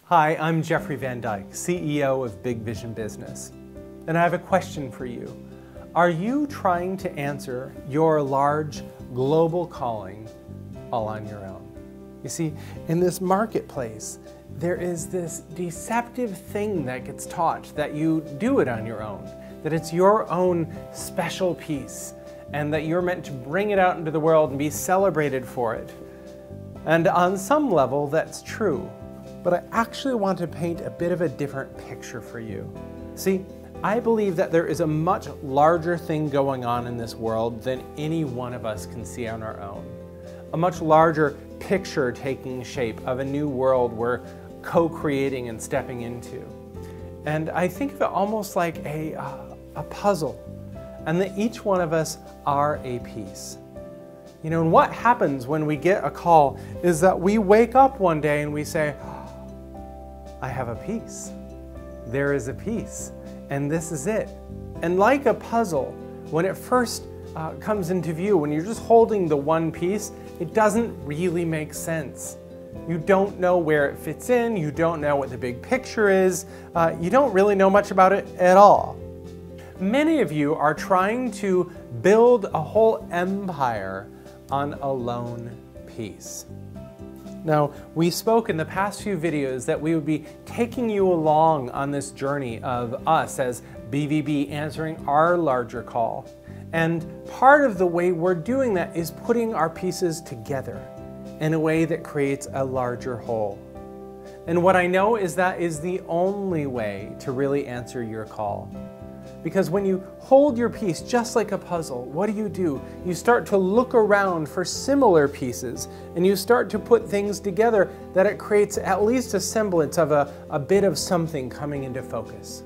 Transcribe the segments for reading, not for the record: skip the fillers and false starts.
Hi, I'm Jeffrey Van Dyke, CEO of Big Vision Business, and I have a question for you. Are you trying to answer your large global calling all on your own? You see, in this marketplace, there is this deceptive thing that gets taught that you do it on your own, that it's your own special piece, and that you're meant to bring it out into the world and be celebrated for it. And on some level, that's true. But I actually want to paint a bit of a different picture for you. See, I believe that there is a much larger thing going on in this world than any one of us can see on our own. A much larger picture taking shape of a new world we're co-creating and stepping into. And I think of it almost like a puzzle, and that each one of us are a piece. You know, and what happens when we get a call is that we wake up one day and we say, I have a piece. There is a piece, and this is it. And like a puzzle, when it first comes into view, when you're just holding the one piece, it doesn't really make sense. You don't know where it fits in, you don't know what the big picture is, you don't really know much about it at all. Many of you are trying to build a whole empire on a lone piece. Now, we spoke in the past few videos that we would be taking you along on this journey of us as BVB answering our larger call. And part of the way we're doing that is putting our pieces together in a way that creates a larger whole. And what I know is that is the only way to really answer your call. Because when you hold your piece just like a puzzle, what do? You start to look around for similar pieces, and you start to put things together that it creates at least a semblance of a bit of something coming into focus.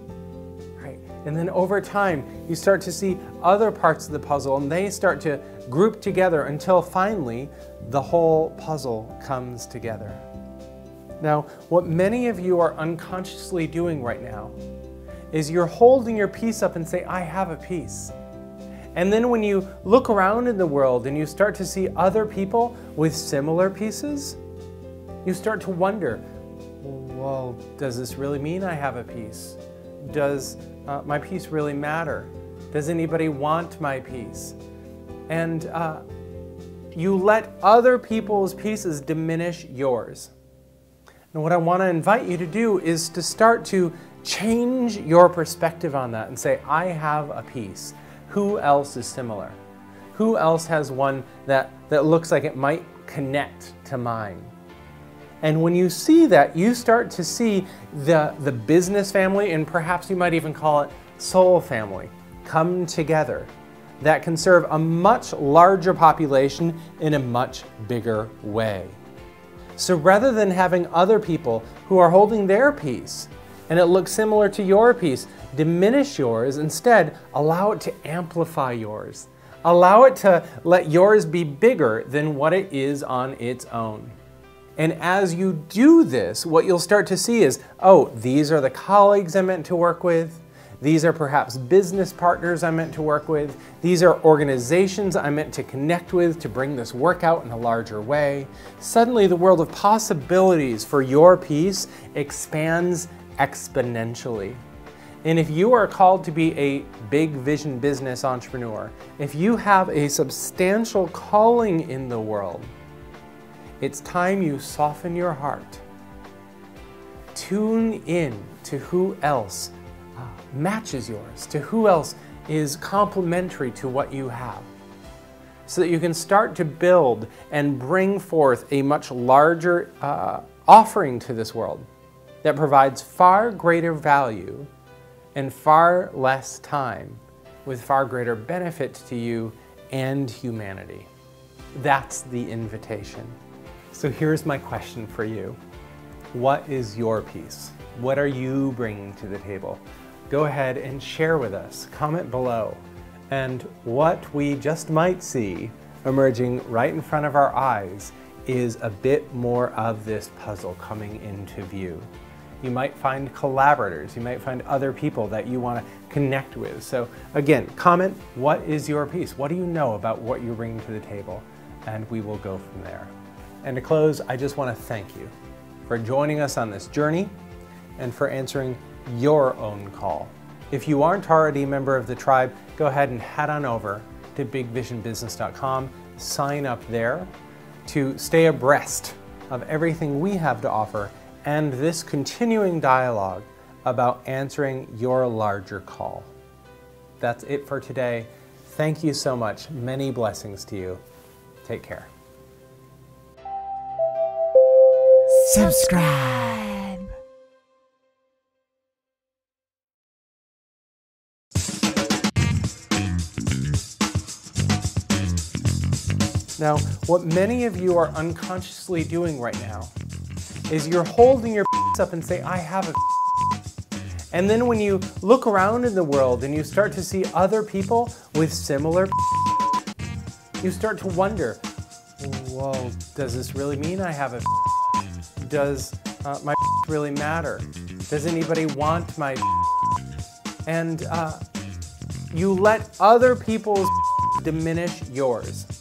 Right? And then over time, you start to see other parts of the puzzle, and they start to group together until finally the whole puzzle comes together. Now, what many of you are unconsciously doing right now is you're holding your piece up and say, I have a piece. And then when you look around in the world and you start to see other people with similar pieces, you start to wonder, well, does this really mean I have a piece? Does my piece really matter? Does anybody want my piece? And you let other people's pieces diminish yours. And what I want to invite you to do is to start to change your perspective on that and say, I have a piece. Who else is similar? Who else has one that looks like it might connect to mine? And when you see that, you start to see the business family, and perhaps you might even call it soul family, come together that can serve a much larger population in a much bigger way. So rather than having other people who are holding their piece and it looks similar to your piece, diminish yours. Instead, allow it to amplify yours. Allow it to let yours be bigger than what it is on its own. And as you do this, what you'll start to see is, oh, these are the colleagues I'm meant to work with. These are perhaps business partners I'm meant to work with. These are organizations I'm meant to connect with to bring this work out in a larger way. Suddenly, the world of possibilities for your piece expands exponentially. And if you are called to be a big vision business entrepreneur, if you have a substantial calling in the world, it's time you soften your heart. Tune in to who else matches yours, to who else is complementary to what you have, so that you can start to build and bring forth a much larger offering to this world that provides far greater value and far less time with far greater benefit to you and humanity. That's the invitation. So here's my question for you. What is your piece? What are you bringing to the table? Go ahead and share with us. Comment below. And what we just might see emerging right in front of our eyes is a bit more of this puzzle coming into view. You might find collaborators, you might find other people that you want to connect with. So again, comment, what is your piece? What do you know about what you're bringing to the table? And we will go from there. And to close, I just want to thank you for joining us on this journey and for answering your own call. If you aren't already a member of the tribe, go ahead and head on over to bigvisionbusiness.com, sign up there to stay abreast of everything we have to offer and this continuing dialogue about answering your larger call. That's it for today. Thank you so much. Many blessings to you. Take care. Subscribe. Now, what many of you are unconsciously doing right now is you're holding your up and say, I have a. And then when you look around in the world and you start to see other people with similar, you start to wonder, whoa, does this really mean I have a? Does my really matter? Does anybody want my? And you let other people's diminish yours.